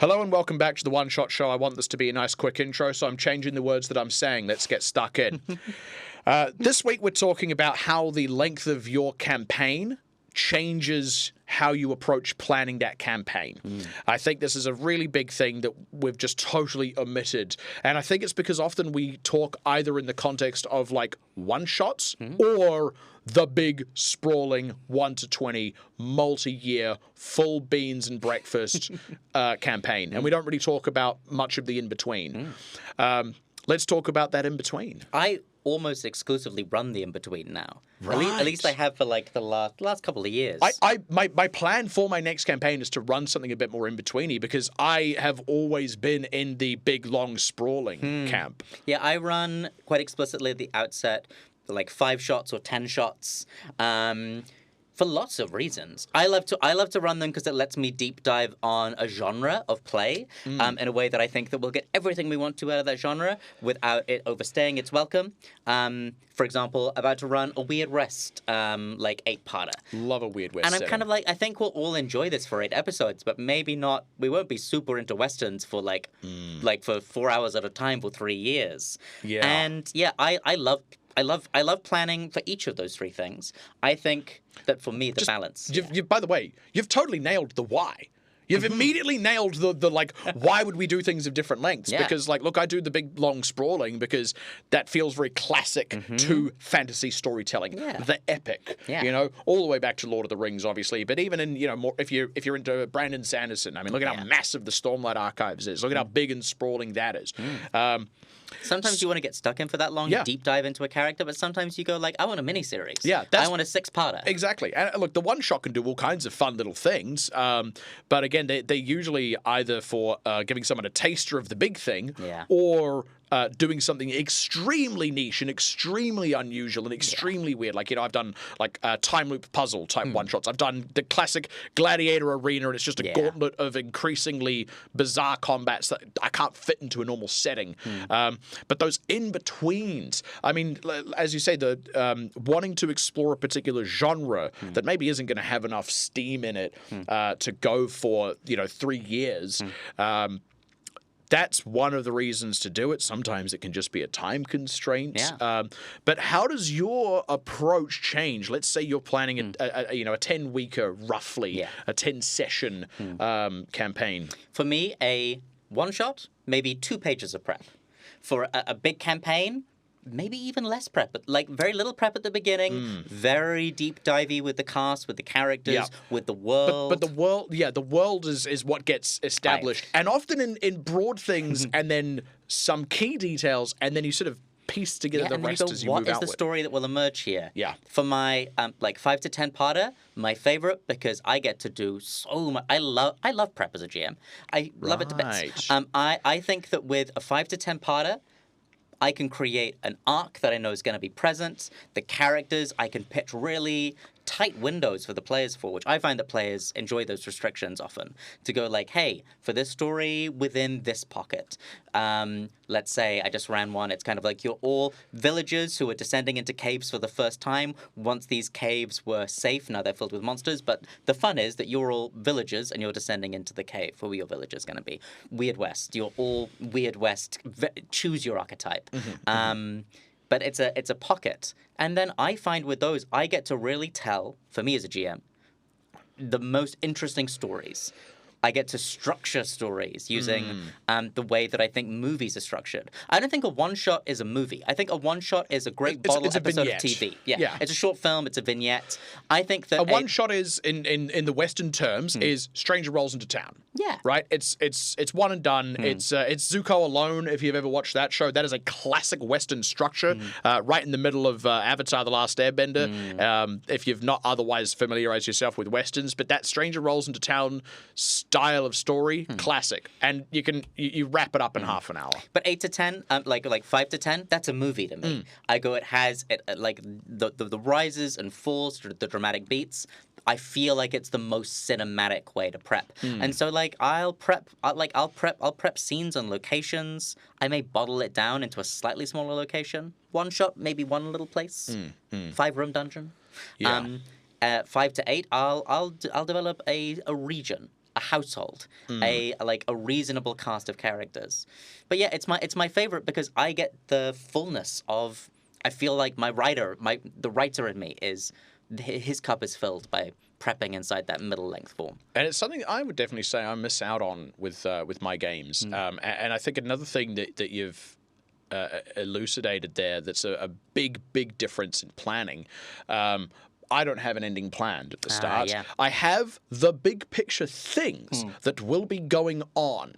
Hello and welcome back to the One Shot Show. I want this to be a nice quick intro, so I'm changing the words that I'm saying. Let's get stuck in. This week we're talking about how the length of your campaign changes how you approach planning that campaign. I think this is a really big thing that we've just totally omitted. And I think it's because often we talk either in the context of like one-shots or the big, sprawling 1 to 20 multi-year full beans and breakfast campaign. And we don't really talk about much of the in-between. Let's talk about that in-between. I almost exclusively run the in-between now. Right. At least I have for like the last couple of years. My plan for my next campaign is to run something a bit more in-betweeny because I have always been in the big, long, sprawling camp. Yeah, I run quite explicitly at the outset, like 5 shots or 10 shots. For lots of reasons. I love to run them because it lets me deep dive on a genre of play in a way that I think that we'll get everything we want to out of that genre without it overstaying its welcome. For example, about to run a Weird West, like 8-parter. Love a Weird West And I'm setting. kind of like, I think we'll all enjoy this for 8 episodes, but maybe not, we won't be super into Westerns for like for 4 hours at a time for 3 years. Yeah. And yeah, I love planning for each of those 3 things. I think that for me, the balance. By the way, you've totally nailed the why. You've immediately nailed the like, why would we do things of different lengths? Yeah. Because, like, look, I do the big, long sprawling because that feels very classic to fantasy storytelling. Yeah. The epic, Yeah. all the way back to Lord of the Rings, obviously. But even in, more if you're into Brandon Sanderson, I mean, look at how massive the Stormlight Archives is. Look at how big and sprawling that is. Sometimes you want to get stuck in for that long, deep dive into a character, but sometimes you go like, I want a miniseries. Yeah, I want a 6-parter. Exactly. And look, the one shot can do all kinds of fun little things. But again, they're usually either for giving someone a taster of the big thing or doing something extremely niche and extremely unusual and extremely weird. Like, I've done like time loop puzzle type one shots. I've done the classic gladiator arena, and it's just a gauntlet of increasingly bizarre combats that I can't fit into a normal setting. But those in-betweens, I mean, as you say, the wanting to explore a particular genre that maybe isn't going to have enough steam in it to go for, 3 years. That's one of the reasons to do it. Sometimes it can just be a time constraint. Yeah. But how does your approach change? Let's say you're planning a 10-weeker, roughly, a 10-session campaign. For me, a one-shot, maybe 2 pages of prep. For a big campaign, maybe even less prep, but like very little prep at the beginning, very deep divey with the cast, with the characters, with the world. But the world, the world is what gets established. Right. And often in broad things and then some key details, and then you sort of piece together the rest as you move outward. What is the story that will emerge here? Yeah. For my 5 to 10-parter, my favorite, because I get to do so much. I love prep as a GM. I love it to bits. I think that with a 5 to 10-parter, I can create an arc that I know is going to be present. The characters, I can pitch really tight windows for the players for, which I find that players enjoy those restrictions often. To go like, hey, for this story within this pocket, let's say I just ran one, it's kind of like you're all villagers who are descending into caves for the first time. Once these caves were safe, now they're filled with monsters, but the fun is that you're all villagers and you're descending into the cave. Who are your villagers going to be? Weird West. You're all Weird West. Choose your archetype. But it's a pocket. And then I find with those, I get to really tell, for me as a GM, the most interesting stories. I get to structure stories using the way that I think movies are structured. I don't think a one-shot is a movie. I think a one-shot is a great bottle episode of TV. Yeah. It's a short film. It's a vignette. I think that a one-shot is, in the Western terms, is Stranger Rolls into Town. Yeah. Right? It's one and done. It's Zuko Alone, if you've ever watched that show. That is a classic Western structure, right in the middle of Avatar: The Last Airbender. If you've not otherwise familiarized yourself with Westerns, but that Stranger Rolls into Town style of story, classic. And you wrap it up in half an hour. But 8 to 10, like 5 to 10, that's a movie to me. It has like the rises and falls, the dramatic beats. I feel like it's the most cinematic way to prep. And so like I'll prep scenes and locations. I may bottle it down into a slightly smaller location. One shot, maybe one little place. 5-room dungeon. Yeah. 5 to 8, I'll develop a region, a household, a reasonable cast of characters. But yeah, it's my favorite because I get the fullness of. I feel like the writer in me is his cup is filled by prepping inside that middle length form. And it's something I would definitely say I miss out on with my games. And I think another thing that you've elucidated there that's a big difference in planning. I don't have an ending planned at the start. Yeah. I have the big picture things that will be going on.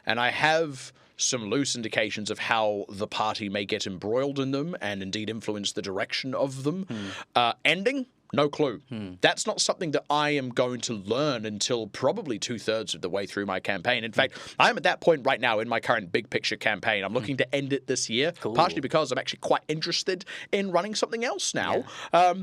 And I have some loose indications of how the party may get embroiled in them and indeed influence the direction of them. Ending? No clue. That's not something that I am going to learn until probably 2/3 of the way through my campaign. In fact, I'm at that point right now in my current big picture campaign. I'm looking to end it this year, partially because I'm actually quite interested in running something else now. Yeah.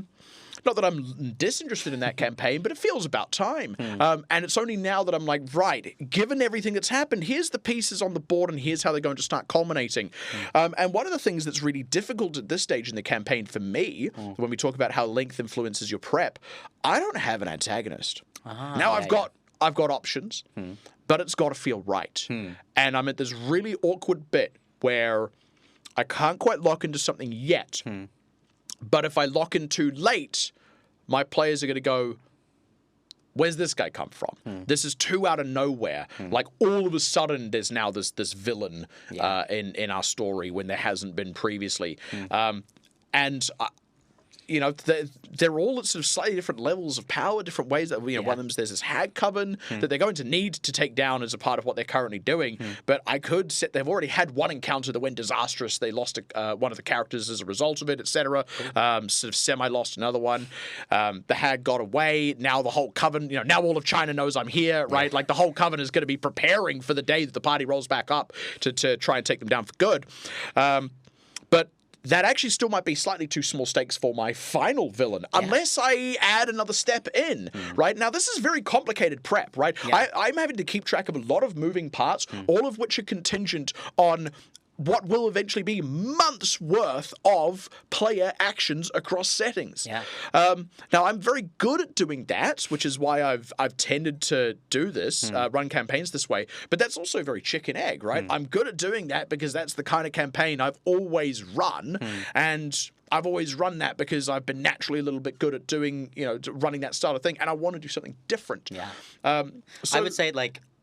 Not that I'm disinterested in that campaign, but it feels about time. And it's only now that I'm like, right, given everything that's happened, here's the pieces on the board and here's how they're going to start culminating. And one of the things that's really difficult at this stage in the campaign for me, when we talk about how length influences your prep, I don't have an antagonist. Now I've got options, but it's got to feel right. And I'm at this really awkward bit where I can't quite lock into something yet. But if I lock in too late, my players are going to go, where's this guy come from? This is too out of nowhere. Like all of a sudden there's now this villain in our story when there hasn't been previously. They're all at sort of slightly different levels of power, different ways that, one of them, there's this hag coven that they're going to need to take down as a part of what they're currently doing. But I could they've already had one encounter that went disastrous. They lost one of the characters as a result of it, etc. Sort of semi-lost another one. The hag got away. Now the whole coven, now all of China knows I'm here, right? Like the whole coven is going to be preparing for the day that the party rolls back up to try and take them down for good. But that actually still might be slightly too small stakes for my final villain, unless I add another step in, right? Now, this is very complicated prep, right? I'm having to keep track of a lot of moving parts, all of which are contingent on what will eventually be months worth of player actions across settings. Now, I'm very good at doing that, which is why I've tended to do this, run campaigns this way. But that's also very chicken egg, right? I'm good at doing that because that's the kind of campaign I've always run, and I've always run that because I've been naturally a little bit good at doing, running that style of thing, and I want to do something different. So I would say,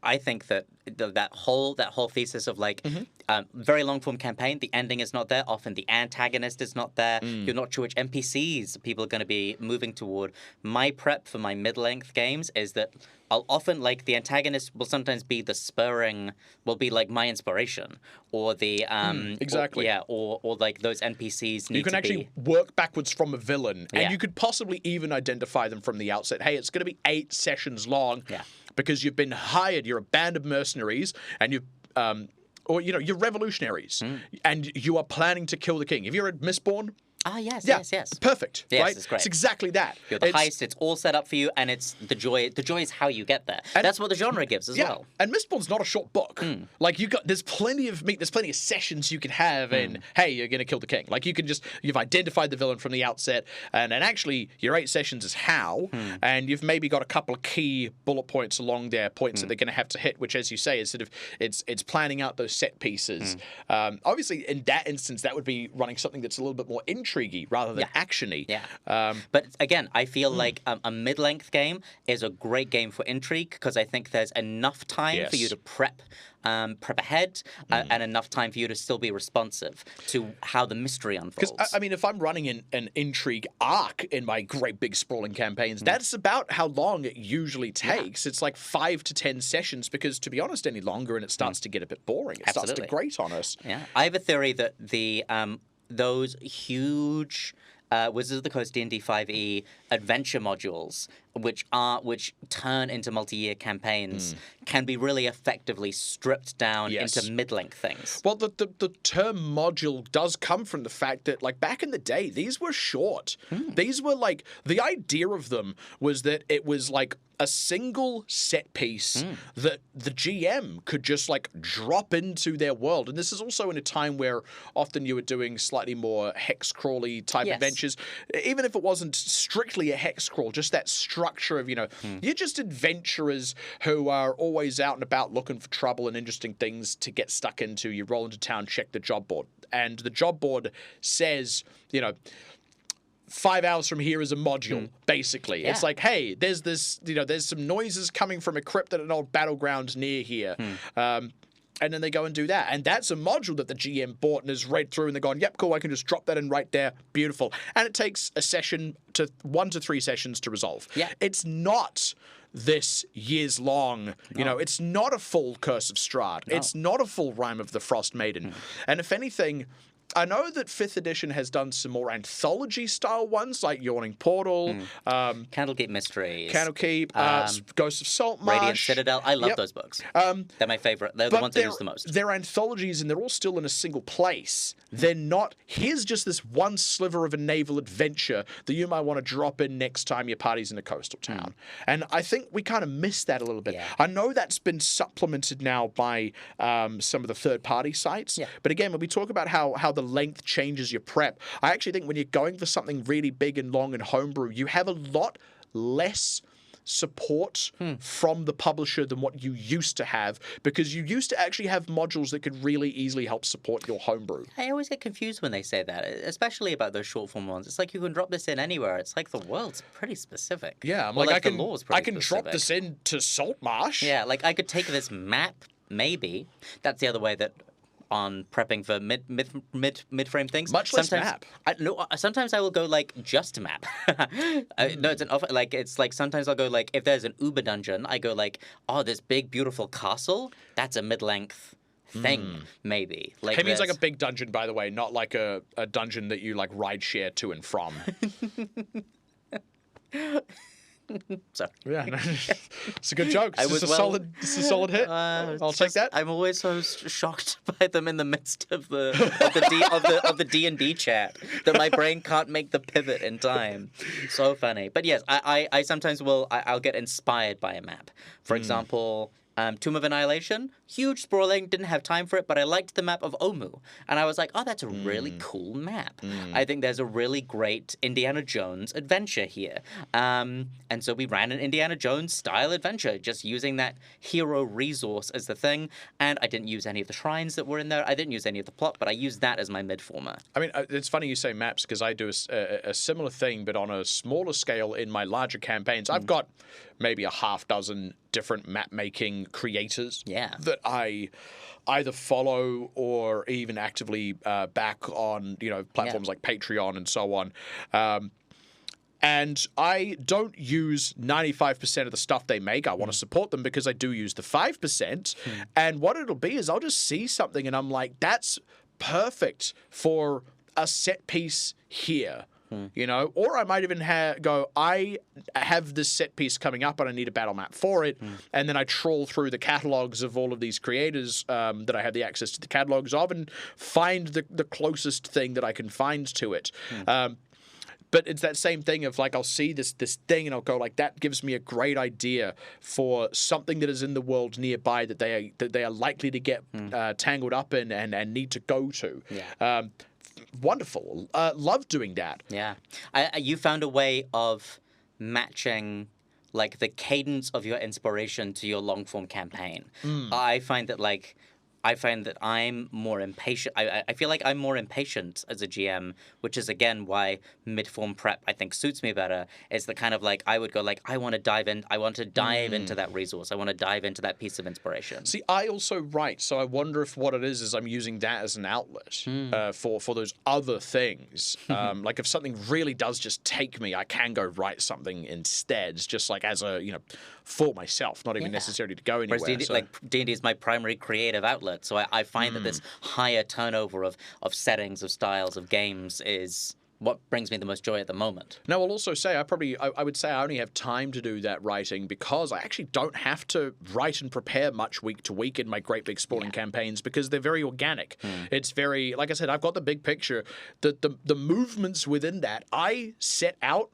I think that that whole thesis of very long form campaign, the ending is not there. Often the antagonist is not there. You're not sure which NPCs people are going to be moving toward. My prep for my mid-length games is that I'll often the antagonist will sometimes be the spurring, will be my inspiration, or the exactly or those NPCs need you can to actually work backwards from a villain, and you could possibly even identify them from the outset. Hey, it's going to be 8 sessions long. Because you've been hired, you're a band of mercenaries, and you're revolutionaries, and you are planning to kill the king. If you're a Mistborn, yes. Perfect, yes, right? It's great. It's exactly that. You're the heist, it's all set up for you, and it's the joy. The joy is how you get there. And that's what the genre gives as well. And Mistborn's not a short book. There's plenty of sessions you can have in, hey, you're going to kill the king. You've identified the villain from the outset, and actually your 8 sessions is how, and you've maybe got a couple of key bullet points along there, points that they're going to have to hit, which, as you say, is sort of, it's planning out those set pieces. Obviously, in that instance, that would be running something that's a little bit more intriguey rather than actiony. But again, I feel like a mid-length game is a great game for intrigue because I think there's enough time for you to prep ahead and enough time for you to still be responsive to how the mystery unfolds. Because, if I'm running an intrigue arc in my great big sprawling campaigns, that's about how long it usually takes. It's 5 to 10 sessions because, to be honest, any longer and it starts to get a bit boring. It starts to grate on us. I have a theory that those huge Wizards of the Coast D&D 5e adventure modules, which turn into multi-year campaigns, can be really effectively stripped down into mid-length things. Well, the term module does come from the fact that, back in the day, these were short. These were, the idea of them was that it was, a single set piece that the GM could just drop into their world. And this is also in a time where often you were doing slightly more hex crawly type adventures. Even if it wasn't strictly a hex crawl, just that structure structure of, you're just adventurers who are always out and about looking for trouble and interesting things to get stuck into. You roll into town, check the job board. And the job board says, 5 hours from here is a module, basically. Yeah. It's like, hey, there's this, there's some noises coming from a crypt at an old battleground near here. And then they go and do that. And that's a module that the GM bought and has read through and they're going, yep, cool, I can just drop that in right there. Beautiful. And it takes a session to 1 to 3 sessions to resolve. Yeah. It's not this years long, it's not a full Curse of Strahd. No. It's not a full Rime of the Frost Maiden. And if anything, I know that 5th edition has done some more anthology-style ones, like Yawning Portal, Candlekeep Mysteries, Ghosts of Saltmarsh, Radiant Citadel. I love those books. They're my favorite. They're the ones I use the most. They're anthologies, and they're all still in a single place. They're not, here's just this one sliver of a naval adventure that you might want to drop in next time your party's in a coastal town. And I think we kind of missed that a little bit. Yeah. I know that's been supplemented now by some of the third-party sites. Yeah. But again, when we talk about how the length changes your prep, I actually think when you're going for something really big and long and homebrew, you have a lot less support from the publisher than what you used to have, because you used to actually have modules that could really easily help support your homebrew. I always get confused when they say that, especially about those short form ones. It's like you can drop this in anywhere. It's like the world's pretty specific. Yeah, I can specific. Drop this into Saltmarsh. Yeah, like I could take this map, maybe. That's the other way that on prepping for mid-frame things. Much less map. Sometimes I will go like just map. No, it's like sometimes I'll go like, if there's an Uber dungeon, I go like, oh, this big beautiful castle, that's a mid-length thing, maybe. Like, he means like a big dungeon, by the way, not like a dungeon that you like ride share to and from. Sorry. Yeah, no, it's a good joke. It's a solid hit. I'll take that. I'm always so shocked by them in the midst of the D&D chat that my brain can't make the pivot in time. So funny. But yes, I sometimes I'll get inspired by a map. For example, Tomb of Annihilation, huge sprawling, didn't have time for it, but I liked the map of Omu. And I was like, oh, that's a really cool map. I think there's a really great Indiana Jones adventure here. And so we ran an Indiana Jones style adventure, just using that hero resource as the thing. And I didn't use any of the shrines that were in there. I didn't use any of the plot, but I used that as my mid-former. I mean, it's funny you say maps, because I do a similar thing, but on a smaller scale in my larger campaigns. I've got maybe a half dozen different map-making creators that I either follow or even actively back on, platforms like Patreon and so on. And I don't use 95% of the stuff they make. I want to support them because I do use the 5%. And what it'll be is I'll just see something and I'm like, that's perfect for a set piece here. Or I might even go, I have this set piece coming up and I need a battle map for it. And then I trawl through the catalogs of all of these creators that I have the access to the catalogs of and find the closest thing that I can find to it. But it's that same thing of like, I'll see this thing and I'll go like, that gives me a great idea for something that is in the world nearby that they are likely to get tangled up in and need to go to. Wonderful. Love doing that. Yeah. You found a way of matching like the cadence of your inspiration to your long form campaign. I find that I'm more impatient. I feel like I'm more impatient as a GM, which is, again, why mid-form prep, I think, suits me better. It's the kind of, like, I would go, like, I want to dive into that resource. I want to dive into that piece of inspiration. See, I also write, so I wonder if what it is I'm using that as an outlet for those other things. Like, if something really does just take me, I can go write something instead, just, like, as a, for myself, not even necessarily to go anywhere. Whereas D&D is my primary creative outlet. So I find that this higher turnover of settings, of styles, of games is what brings me the most joy at the moment. Now, I'll also say I would say I only have time to do that writing because I actually don't have to write and prepare much week to week in my Great Big Sprawling campaigns because they're very organic. It's very, like I said, I've got the big picture. The movements within that, I set out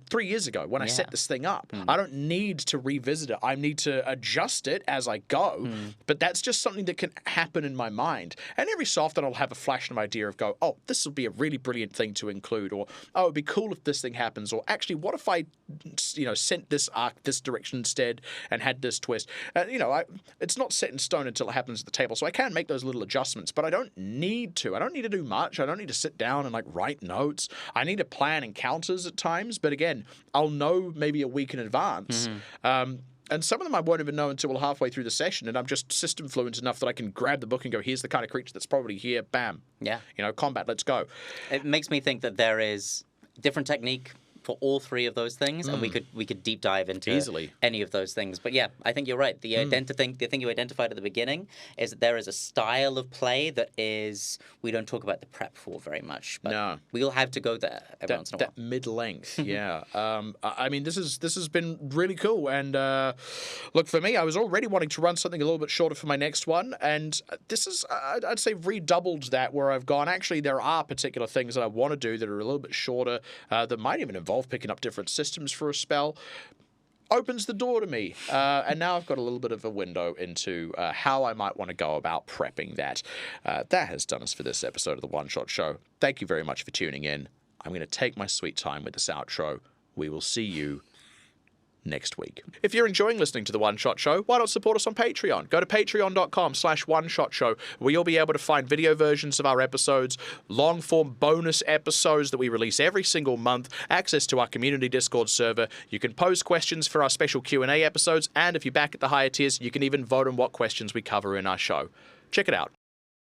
3 years ago when I set this thing up. I don't need to revisit it. I need to adjust it as I go. But that's just something that can happen in my mind. And every so often I'll have a flash of idea of go, oh, this will be a really brilliant thing to include, or oh, it'd be cool if this thing happens, or actually, what if I, sent this arc this direction instead and had this twist? It's not set in stone until it happens at the table, so I can make those little adjustments, but I don't need to. I don't need to do much. I don't need to sit down and write notes. I need to plan encounters at times, but again, I'll know maybe a week in advance. And some of them I won't even know until halfway through the session, and I'm just system fluent enough that I can grab the book and go, here's the kind of creature that's probably here, bam. Yeah. Combat, let's go. It makes me think that there is different technique for all three of those things, and we could deep dive into easily any of those things. But yeah, I think you're right. The thing you identified at the beginning is that there is a style of play that is we don't talk about the prep for very much. But no, we'll have to go there every once in a while. That mid-length, yeah. I mean, this has been really cool. And look, for me, I was already wanting to run something a little bit shorter for my next one, and this is I'd say redoubled that, where I've gone, actually there are particular things that I want to do that are a little bit shorter, that might even involve picking up different systems for a spell. Opens the door to me, and now I've got a little bit of a window into how I might want to go about prepping that. That has done us for this episode of the One Shot Show. Thank you very much for tuning in. I'm going to take my sweet time with this outro. We will see you next week. If you're enjoying listening to the One Shot Show, why not support us on Patreon? Go to patreon.com/OneShotShow, where you'll be able to find video versions of our episodes, long-form bonus episodes that we release every single month, access to our community Discord server. You can pose questions for our special Q&A episodes, and if you're back at the higher tiers, you can even vote on what questions we cover in our show. Check it out.